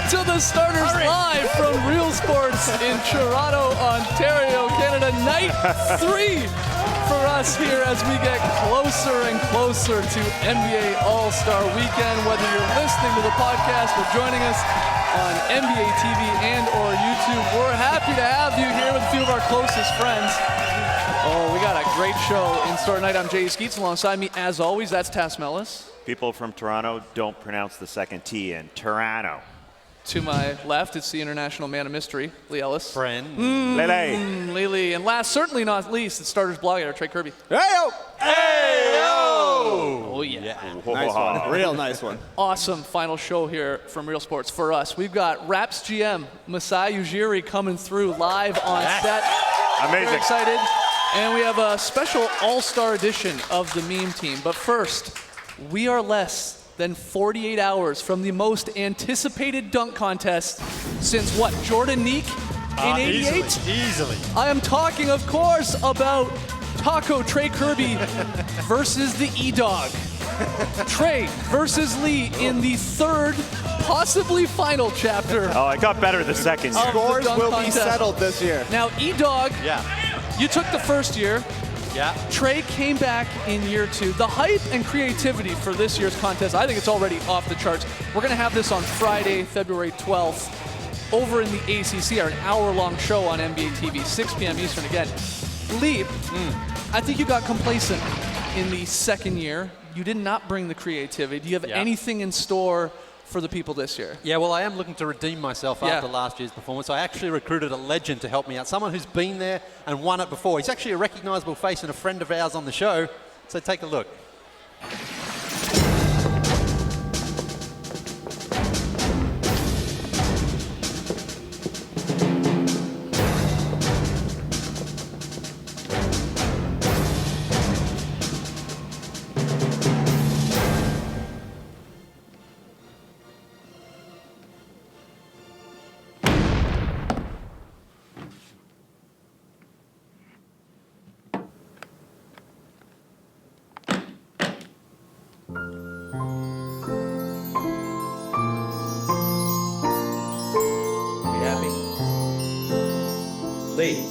to the starters live from Real Sports in Toronto, Ontario, Canada. Night 3 for us here as we get closer and closer to NBA All-Star Weekend. Whether you're listening to the podcast or joining us on NBA TV and or YouTube, we're happy to have you here with a few of our closest friends. Oh, we got a great show in store tonight. I'm Jay Skeets. Alongside me, as always, that's Tass Mellis. People from Toronto don't pronounce the second T in Toronto. To my left, it's the international man of mystery, Lee Ellis. Friend. Lele. Lily. And last, certainly not least, it's starters blog editor, Trey Kirby. Hey-yo! Oh, yeah. Nice one. Real nice one. Awesome final show here from Real Sports for us. We've got Raps GM, Masai Ujiri, coming through live on set. Amazing. Very excited. And we have a special all-star edition of the meme team. But first, we are less than 48 hours from the most anticipated dunk contest since what, Jordan Neek in 88? Easily. I am talking, of course, about Taco Trey Kirby versus the E-Dog. Trey versus Lee in the third, possibly final chapter. Oh, it got better the second year. Scores dunk will be contest. settled this year. Now, E-Dog, Yeah. you took the first year. Yeah. Trey came back in year 2. The hype and creativity for this year's contest, I think it's already off the charts. We're going to have this on Friday, February 12th, over in the ACC, an hour-long show on NBA TV, 6 p.m. Eastern again. Lee, I think you got complacent in the second year. You did not bring the creativity. Do you have anything in store for the people this year? Yeah, well, I am looking to redeem myself after last year's performance. I actually recruited a legend to help me out, someone who's been there and won it before. He's actually a recognizable face and a friend of ours on the show, so take a look. Lee,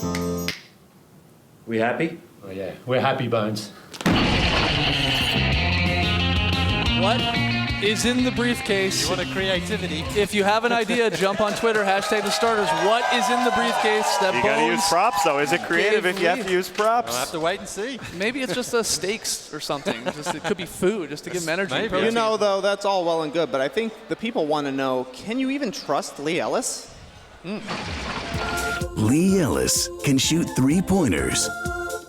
we happy? Oh yeah, we're happy, Bones. What is in the briefcase? You want a creativity? If you have an idea, jump on Twitter, hashtag the starters. What is in the briefcase that You gotta use Bones props though. Is it creative gave if you have Lee? to use props? I'll have to wait and see. Maybe it's just a steaks or something. It could be food, just to give them energy. Maybe. protein. You know, though, that's all well and good, but I think the people want to know, can you even trust Lee Ellis? Lee Ellis can shoot three-pointers.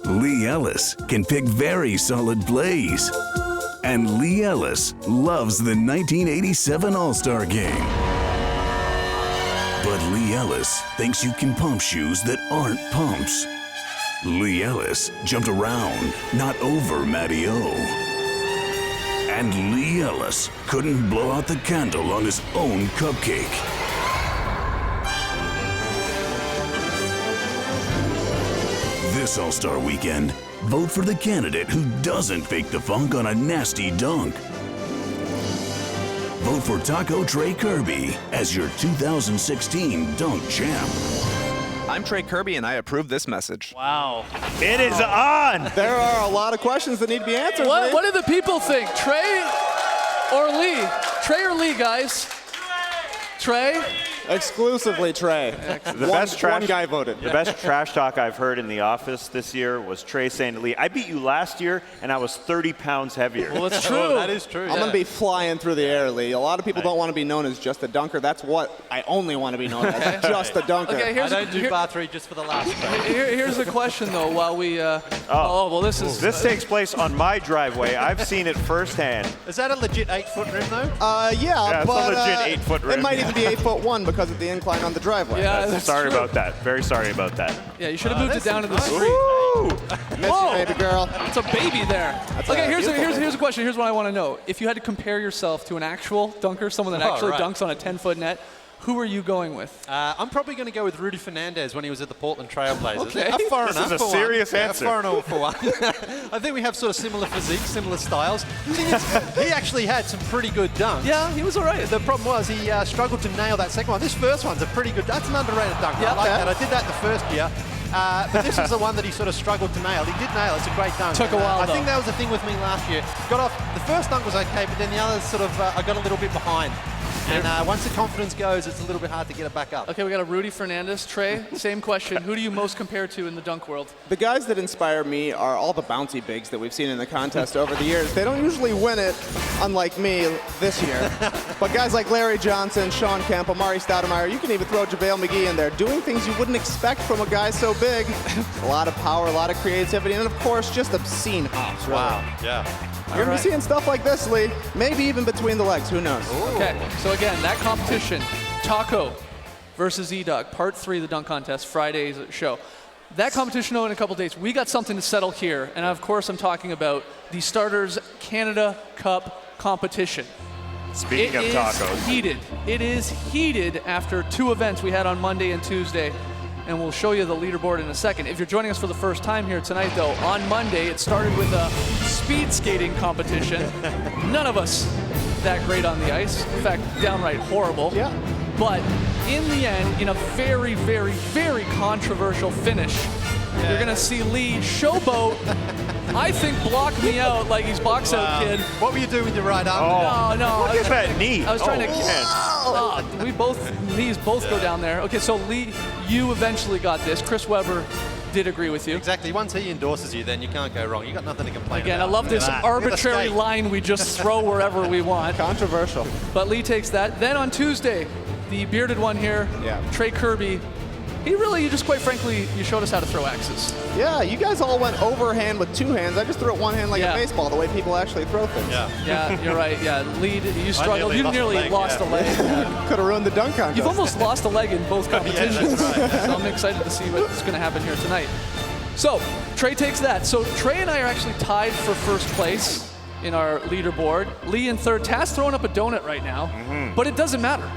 Lee Ellis can pick very solid plays. And Lee Ellis loves the 1987 All-Star Game. But Lee Ellis thinks you can pump shoes that aren't pumps. Lee Ellis jumped around, not over Matty O. And Lee Ellis couldn't blow out the candle on his own cupcake. This All-Star Weekend, vote for the candidate who doesn't fake the funk on a nasty dunk. Vote for Taco Trey Kirby as your 2016 dunk champ. I'm Trey Kirby, and I approve this message. Wow. It is on! There are a lot of questions that need to be answered. What, Lee. what do the people think? Trey or Lee? Trey or Lee, guys? Trey? Exclusively Trey. The best trash, one guy voted. The best trash talk I've heard in the office this year was Trey saying to Lee, I beat you last year and I was 30 pounds heavier. Well, it's true. Oh, that is true. I'm going to be flying through the air, Lee. A lot of people don't want to be known as just a dunker. That's what I only want to be known as, just a dunker. Okay, I here's don't do bar 3 just for the last one. here's the question, though, while we... well, this is... This takes place on my driveway. I've seen it firsthand. Is that a legit 8-foot rim, though? Yeah, it's a but legit 8-foot rim. it might even be 8'1" because of the incline on the driveway. Yeah, that's Sorry true. about that. Very sorry about that. Yeah, you should have moved it down to the nice. street. Ooh! Miss Whoa. you, baby girl. It's a baby there. Okay, here's beautiful a question. Here's what I want to know. If you had to compare yourself to an actual dunker, someone that actually right. dunks on a 10-foot net, Who are you going with? I'm probably going to go with Rudy Fernandez when he was at the Portland Trailblazers. Okay. A foreigner This is a for serious one. answer. A foreigner for one. I think we have sort of similar physiques, similar styles. He actually had some pretty good dunks. Yeah, he was all right. The problem was he struggled to nail that second one. This first one's a pretty good. That's an underrated dunk. Yeah, I like okay. that. I did that the first year. But this is the one that he sort of struggled to nail. He did nail. It's a great dunk. Took a while, I though. think that was the thing with me last year. Got off. The first dunk was okay, but then the others sort of I got a little bit behind. And once the confidence goes, it's a little bit hard to get it back up. Okay, we got a Rudy Fernandez. Trey, same question. Who do you most compare to in the dunk world? The guys that inspire me are all the bouncy bigs that we've seen in the contest over the years. They don't usually win it, unlike me this year. But guys like Larry Johnson, Sean Kemp, Amari Stoudemire, you can even throw JaVale McGee in there, doing things you wouldn't expect from a guy so big. A lot of power, a lot of creativity, and of course, just obscene hops. Really. Wow. Yeah. You're going to be seeing stuff like this, Lee. Maybe even between the legs. Who knows? Okay, so again, that competition, Taco versus E-Dog, part 3 of the dunk contest, Friday's show. That competition in a couple days. We got something to settle here, and of course I'm talking about the Starters Canada Cup competition. Speaking of tacos. Heated. It is heated after 2 events we had on Monday and Tuesday. And we'll show you the leaderboard in a second. If you're joining us for the first time here tonight, though, on Monday, it started with a speed skating competition. None of us that great on the ice. In fact, downright horrible. Yeah. But in the end, in a very, very, very controversial finish, you're going to see Lee showboat, I think block me out like he's box out kid. What were you doing with your right arm? No. Look at that knee. I was trying to. man. We both knees both go down there. Okay, so Lee, you eventually got this. Chris Webber did agree with you. Exactly. Once he endorses you, then you can't go wrong. You got nothing to complain Again, I about. love this Look at that. Look at the arbitrary skate. line we just throw wherever we want. Controversial. But Lee takes that. Then on Tuesday, the bearded one here, Trey Kirby. You just quite frankly, you showed us how to throw axes. Yeah, you guys all went overhand with 2 hands. I just threw it 1 hand like Yeah. a baseball, the way people actually throw things. Yeah, you're right. Yeah, Lee, you struggled. You nearly lost a leg. Could have ruined the dunk contest. You've almost lost a leg in both competitions. that's right. So I'm excited to see what's going to happen here tonight. So Trey takes that. So Trey and I are actually tied for first place in our leaderboard. Lee in third. Taz throwing up a donut right now, but it doesn't matter.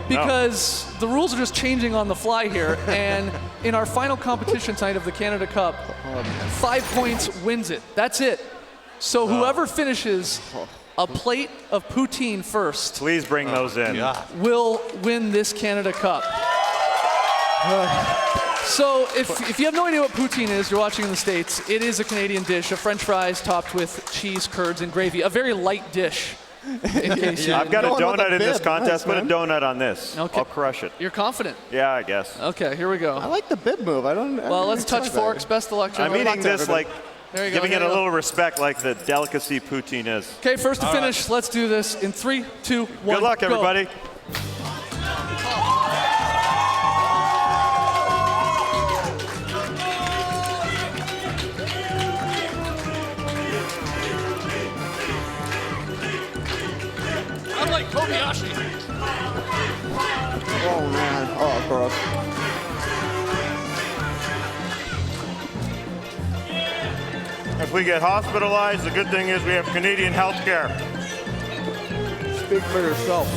Because the rules are just changing on the fly here. And in our final competition tonight of the Canada Cup, 5 points wins it. That's it. So whoever finishes a plate of poutine first Please bring those in. will win this Canada Cup. So if you have no idea what poutine is, you're watching in the States, it is a Canadian dish of French fries topped with cheese, curds, and gravy. A very light dish. In case I've got a Going with donut a in this bib. contest. Nice, Put a man. donut on this. Okay. I'll crush it. You're confident. Yeah, I guess. Okay, here we I go. like the bib move. Well, let's touch forks. Best of luck, I'm gentlemen. eating this like There you go. giving here it you a go. little respect like the delicacy poutine is. Okay, first to finish. Let's do this in 3, 2, 1. Good luck, go. everybody. I'm like Kobayashi. Oh, man. Oh, gross. If we get hospitalized, the good thing is we have Canadian health care. Speak for yourself.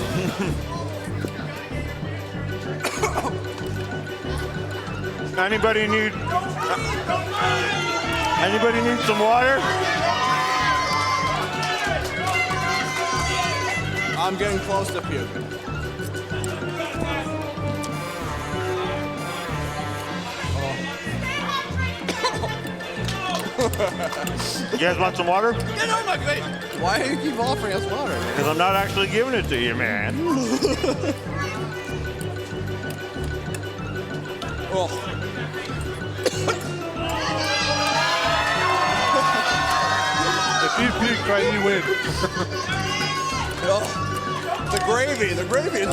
Anybody need some water? I'm getting close to puking. You guys want some water? Why do you keep offering us water? Because I'm not actually giving it to you, man. If you puke, right, you win. The gravy is brilliant.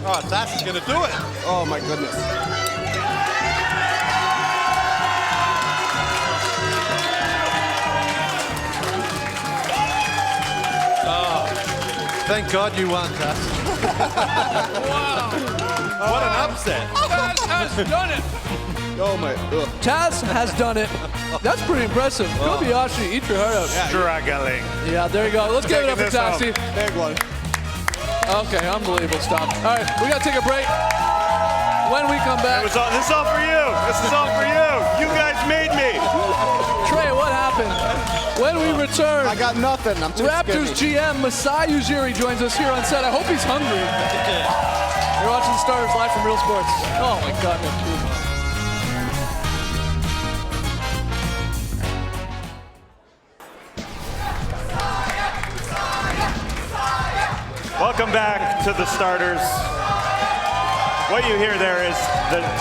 Oh, that's going to do it. Oh, my goodness. Thank God you won, Taz. What an upset. Taz has done it. Oh my. Ugh. Taz has done it. That's pretty impressive. Kobayashi, eat your heart out. Struggling. Yeah, there you go. Let's give it up for Taking this Taxi. Big one. Okay, unbelievable. Stop. All right, we got to take a break. When we come back, This is all for you. This is all for you. You guys made me. Trey, what happened? When we return, I got nothing. I'm too Raptors skinny. GM Masai Ujiri joins us here on set. I hope he's hungry. You're watching the Starters live from Real Sports. Oh my God, Welcome back to the Starters. What you hear there is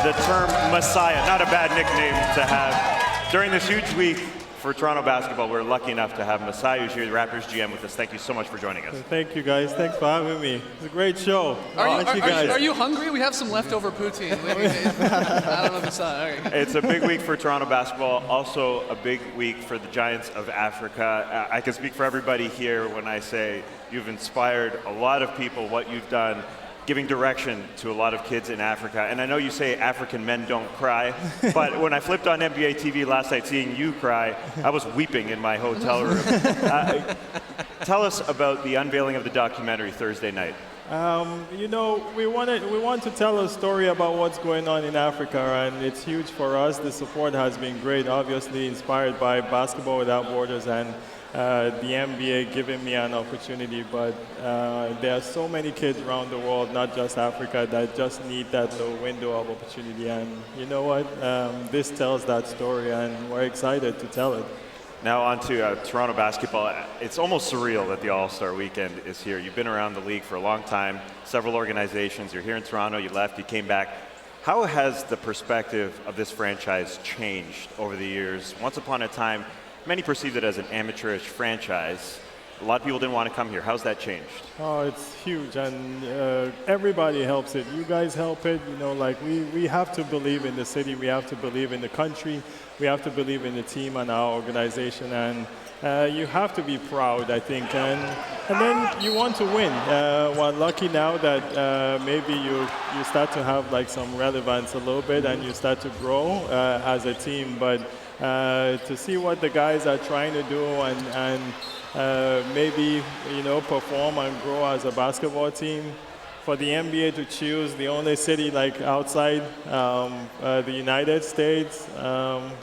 the term Messiah, not a bad nickname to have. During this huge week for Toronto basketball, we're lucky enough to have Masai Ujiri, the Raptors GM, with us. Thank you so much for joining us. Thank you, guys. Thanks for having me. It's a great show. Are you hungry? We have some leftover poutine. I don't know if it's not. Okay. It's a big week for Toronto basketball, also a big week for the Giants of Africa. I can speak for everybody here when I say you've inspired a lot of people, what you've done, giving direction to a lot of kids in Africa. And I know you say African men don't cry, but when I flipped on NBA TV last night seeing you cry, I was weeping in my hotel room. Tell us about the unveiling of the documentary Thursday night. You know, we want to tell a story about what's going on in Africa, and it's huge for us. The support has been great, obviously inspired by Basketball Without Borders and the NBA giving me an opportunity, but there are so many kids around the world, not just Africa, that just need that little window of opportunity. And you know what? This tells that story, and we're excited to tell it. Now on to Toronto basketball. It's almost surreal that the All-Star Weekend is here. You've been around the league for a long time, several organizations. You're here in Toronto, you left, you came back. How has the perspective of this franchise changed over the years? Once upon a time, many perceived it as an amateurish franchise. A lot of people didn't want to come here. How's that changed? Oh, it's huge, and everybody helps it. You guys help it. You know, like we have to believe in the city. We have to believe in the country. We have to believe in the team and our organization, and you have to be proud, I think. And then you want to win. We're lucky now that maybe you start to have like some relevance a little bit, and you start to grow as a team. But to see what the guys are trying to do and maybe, you know, perform and grow as a basketball team. For the NBA to choose the only city like outside the United States,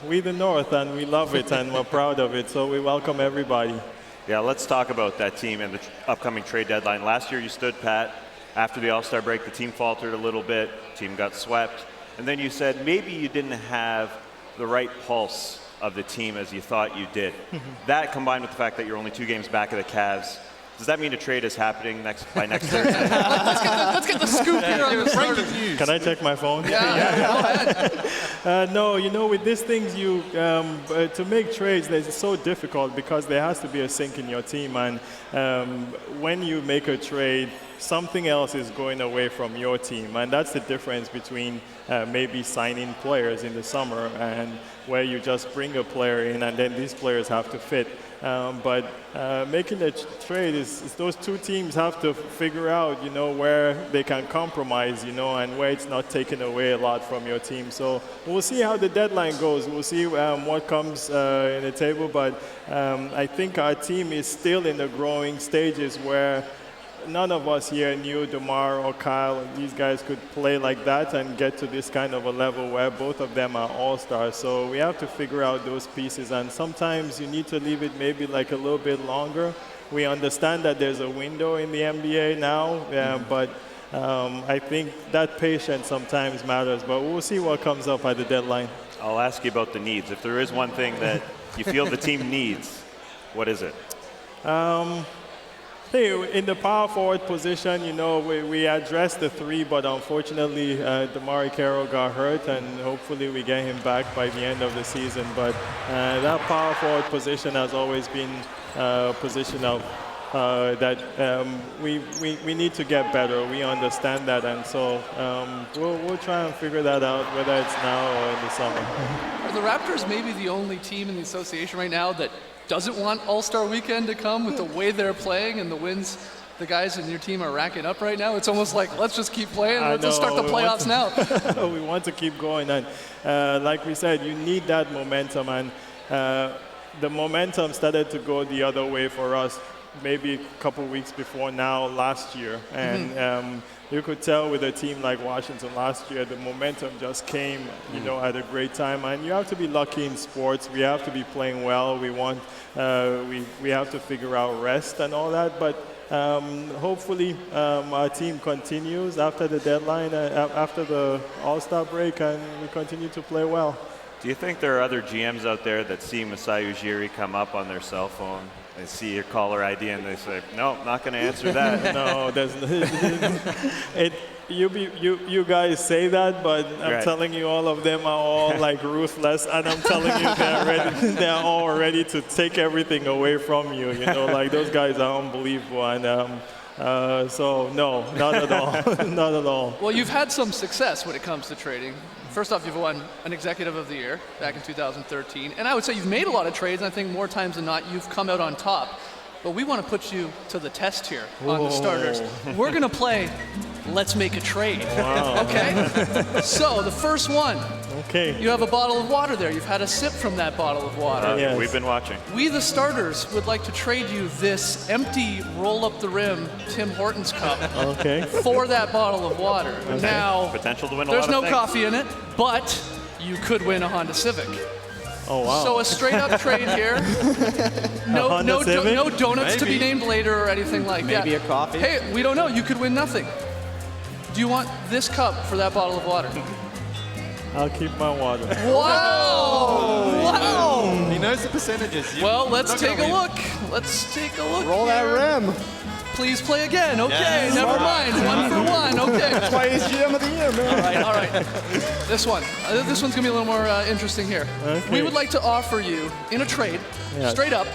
we the North, and we love it and we're proud of it, so we welcome everybody. Yeah, let's talk about that team and the upcoming trade deadline. Last year you stood pat. After the All-Star break, the team faltered a little bit, team got swept, and then you said maybe you didn't have the right pulse of the team as you thought you did. That combined with the fact that you're only 2 games back of the Cavs, does that mean a trade is happening by next Thursday? let's get the scoop here on the breaking news. Can I check my phone? Yeah. Go ahead. No, you know, with these things, to make trades, it's so difficult because there has to be a sync in your team, and when you make a trade, something else is going away from your team, and that's the difference between maybe signing players in the summer and where you just bring a player in and then these players have to fit. But making a trade is those two teams have to figure out, you know, where they can compromise, you know, and where it's not taking away a lot from your team. So we'll see how the deadline goes. We'll see what comes in the table. But I think our team is still in the growing stages where none of us here knew DeMar or Kyle, these guys could play like that and get to this kind of a level where both of them are all-stars. So we have to figure out those pieces, and sometimes you need to leave it maybe like a little bit longer. We understand that there's a window in the NBA now, but I think that patience sometimes matters, but we'll see what comes up at the deadline. I'll ask you about the needs. If there is one thing that you feel the team needs, what is it? In the power forward position, you know, we addressed the 3, but unfortunately, DeMar Carroll got hurt, and hopefully we get him back by the end of the season. But that power forward position has always been a position of that we need to get better. We understand that, and so we'll try and figure that out, whether it's now or in the summer. Are the Raptors maybe the only team in the association right now that doesn't want All-Star Weekend to come with the way they're playing and the wins the guys in your team are racking up right now? It's almost like, let's just keep playing. Let's start the we want playoffs now. We want to keep going. And like we said, you need that momentum. And the momentum started to go the other way for us maybe a couple weeks before now last year. And you could tell with a team like Washington last year, the momentum just came, at a great time. And you have to be lucky in sports. We have to be playing well. We have to figure out rest and all that. But hopefully our team continues after the deadline, after the All-Star break, and we continue to play well. Do you think there are other GMs out there that see Masai Ujiri come up on their cell phone? They see your caller ID and they say, no, not going to answer that. No, there's you guys say that, but I'm telling you, all of them are all like ruthless, and I'm telling you, they're all ready to take everything away from you. Like those guys are unbelievable, and so no, not at all, not at all. Well, you've had some success when it comes to trading. First off, you've won an Executive of the Year back in 2013. And I would say you've made a lot of trades, and I think more times than not, you've come out on top. But we want to put you to the test here on the starters. We're going to play Let's Make a Trade. Wow. Okay? So, the first one. Okay. You have a bottle of water there. You've had a sip from that bottle of water. Yes. We've been watching. We, the starters, would like to trade you this empty roll-up-the-rim Tim Hortons cup for that bottle of water. Okay. Now, potential to win a there's lot of no things. coffee in it, but you could win a Honda Civic. Oh, wow. So a straight-up trade here. No donuts to be named later or anything like that. Maybe a coffee. Hey, we don't know. You could win nothing. Do you want this cup for that bottle of water? I'll keep my water. Wow! Wow! He knows the percentages. Well, let's take a look. Let's take a look. Roll here. that rim. Please play again. Okay, Yes. never mind. 1 for 1. Okay. That's why he's GM of the Year, man. All right. This one. This one's going to be a little more interesting here. Okay. We would like to offer you, in a trade, straight up,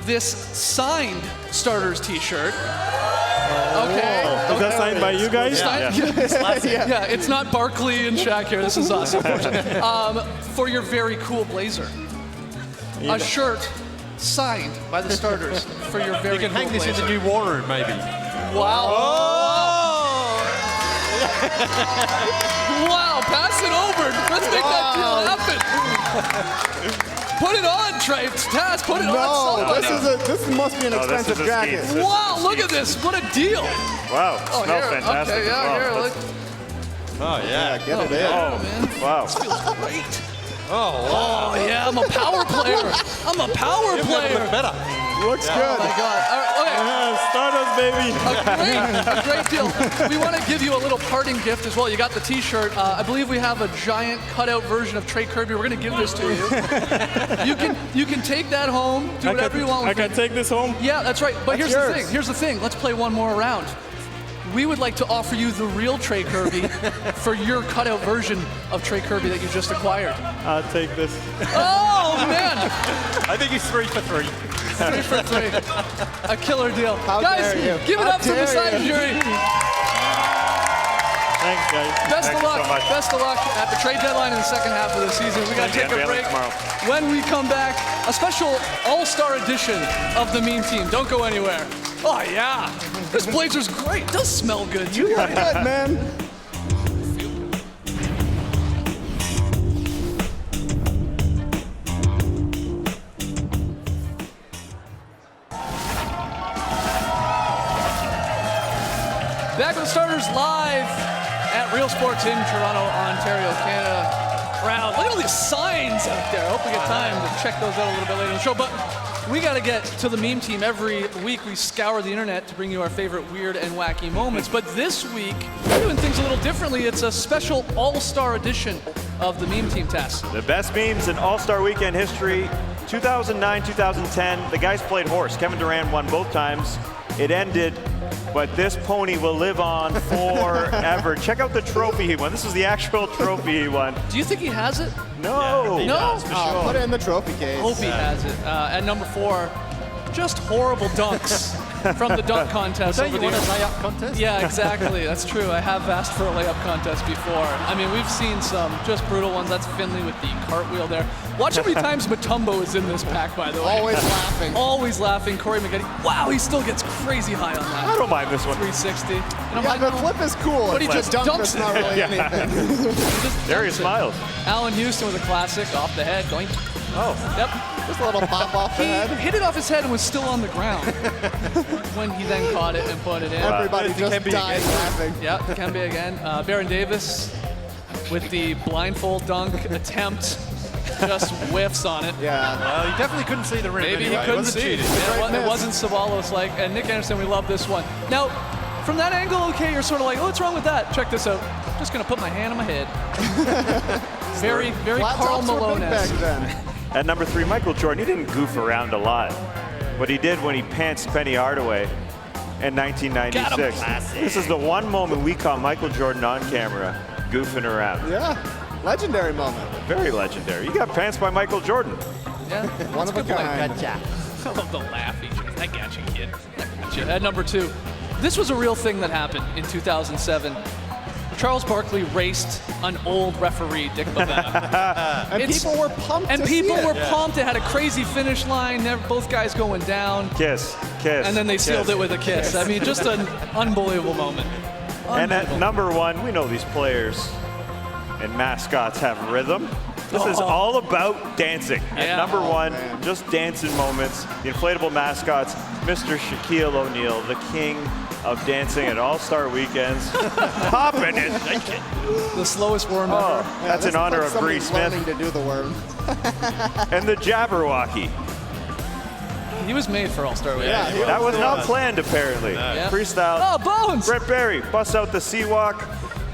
this signed starters T-shirt. Okay. Is that signed by you guys? Yeah, it's not Barkley and Shaq here. This is us, unfortunately. For your very cool blazer. A shirt signed by the starters for your very You can cool hang this blazer. in the new war room, maybe. Wow. Wow, pass it over. Let's make that deal happen. Put it on, Trey. Taz, put it on somebody. This must be an expensive is a jacket. scheme. Wow, look at this. What a deal. Wow, Oh, smells here. fantastic Okay, as yeah, well. here. Let's- Look. Oh, yeah. Get it in. Yeah, man. Wow. This feels great. Oh, wow. Oh, yeah, I'm a power player. I'm a power player. Look better. Looks Oh, good. my God. All right, okay. Yeah, Stardust, baby. A great deal. We want to give you a little parting gift as well. You got the T-shirt. I believe we have a giant cutout version of Trey Kirby. We're going to give this to you. You can take that home. Do whatever you want I with can it. take this home? Yeah, that's right. But That's here's the yours. thing. Here's the thing. Let's play one more round. We would like to offer you the real Trey Kirby for your cutout version of Trey Kirby that you just acquired. I'll take this. Oh man, I think he's 3 for 3. 3 for 3. A killer deal. How Guys, dare you. give it How up to the dare side you. jury. Thanks, guys. Best Thanks of luck. so much. Best of luck at the trade deadline in the second half of the season. We got to Yeah, take a unveiling break. tomorrow. When we come back, a special all-star edition of the Meme Team. Don't go anywhere. Oh yeah, this blazer's great. It does smell good too. You're good, man. Back with the starters live at Real Sports in Toronto, Ontario, Canada. Crowd. Look at all these signs out there. I hope we get time to check those out a little bit later in the show. But we got to get to the Meme Team. Every week we scour the internet to bring you our favorite weird and wacky moments. But this week, we're doing things a little differently. It's a special all-star edition of the Meme Team test. The best memes in All-Star Weekend history, 2009, 2010. The guys played horse. Kevin Durant won both times. It ended, but this pony will live on forever. Check out the trophy he won. This is the actual trophy he won. Do you think he has it? No. He No? does, for Put it in the trophy case. Hope he has it. At number 4, just horrible dunks from the dunk contest. Don't over you the want a years. layup contest? Yeah, exactly. That's true. I have asked for a layup contest before. I mean, we've seen some just brutal ones. That's Finley with the cartwheel there. Watch how many times Mutombo is in this pack, by the way. Always laughing. Always laughing. Corey McGetty. Wow, he still gets crazy high on that. I don't mind this one. 360. And I'm Yeah, like, the flip is cool. But he It's just the dunk dunks is not it. really anything. he just There he dunks it. smiles. Allen Houston with a classic off the head going. Oh. Yep. Just a little pop off the He head. hit it off his head and was still on the ground when he then caught it and put it in. Everybody There's just Dikembe died again. laughing. Yeah, Kembe again. Baron Davis with the blindfold dunk attempt. Just whiffs on it. Yeah. Well, he definitely couldn't see the rim. Maybe anyway. he couldn't wasn't see. cheating. Yeah, Great it wasn't Savalos-like. And Nick Anderson, we love this one. Now, from that angle, okay, you're sort of like, oh, what's wrong with that? Check this out. I'm just going to put my hand on my head. very Flat Karl tops were big back Malone-esque. then. At number 3, Michael Jordan, he didn't goof around a lot. What he did when he pantsed Penny Hardaway in 1996. This is the one moment we caught Michael Jordan on camera goofing around. Yeah. Legendary moment. Very legendary. You got pantsed by Michael Jordan. Yeah, One of a kind. I love the laugh he just, I got you, kid. I got you. At number 2, this was a real thing that happened in 2007. Charles Barkley raced an old referee, Dick Bavetta. And It's- people were pumped And to see people it. were pumped. It had a crazy finish line, both guys going down. Kiss. And then they sealed it with a kiss. I mean, just an unbelievable moment. And at number 1, we know these players and mascots have rhythm. This is all about dancing. Yeah. At number 1, man. just dancing moments. The inflatable mascots, Mr. Shaquille O'Neal, the king of dancing at All-Star weekends. Popping it. The slowest worm Oh, ever. Yeah, that's this in is honor like of Bree somebody's Smith. learning to do the worm. And the Jabberwocky. He was made for All-Star Weekend. Yeah, he That was not planned, apparently. Yeah. Freestyle. Oh, Bones! Brett Berry busts out the Seawalk.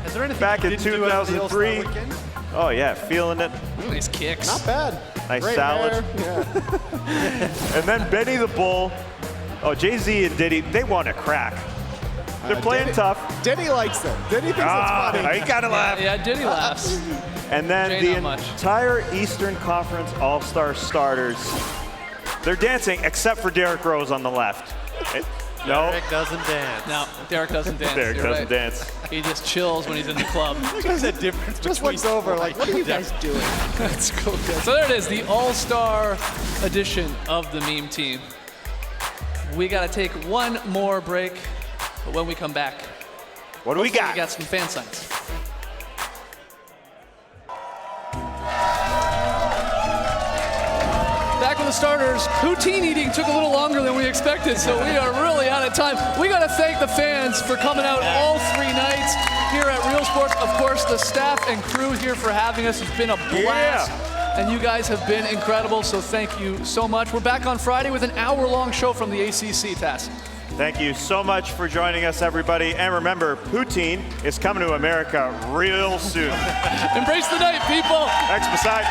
Is there anything Back you in didn't do over the All-Star 2003. weekend? Oh, yeah, feeling it. Nice kicks. Not bad. Nice Great salad. hair. Yeah. And then Benny the Bull. Oh, Jay-Z and Diddy, they want to crack. They're playing Diddy- tough. Diddy likes it. Diddy thinks it's funny. I gotta laugh. Yeah, Diddy laughs. And then Jay, the not much. entire Eastern Conference All-Star starters, they're dancing except for Derrick Rose on the left. No, Derek doesn't dance. No, Derek doesn't dance. Derrick You're doesn't right. dance. He just chills when he's in the club. There's a difference Just between looks over like, what are you guys doing? That's cool. So there it is, the All-Star edition of the Meme Team. We got to take one more break, but when we come back, What do we we got? got some fan signs. Back with the starters. Poutine eating took a little longer than we expected, so we are really out of time. We got to thank the fans for coming out all 3 nights here at Real Sports. Of course, the staff and crew here for having us. It's been a blast. And you guys have been incredible, so thank you so much. We're back on Friday with an hour-long show from the ACC, Tass. Thank you so much for joining us, everybody. And remember, poutine is coming to America real soon. Embrace the night, people. Thanks, Masai.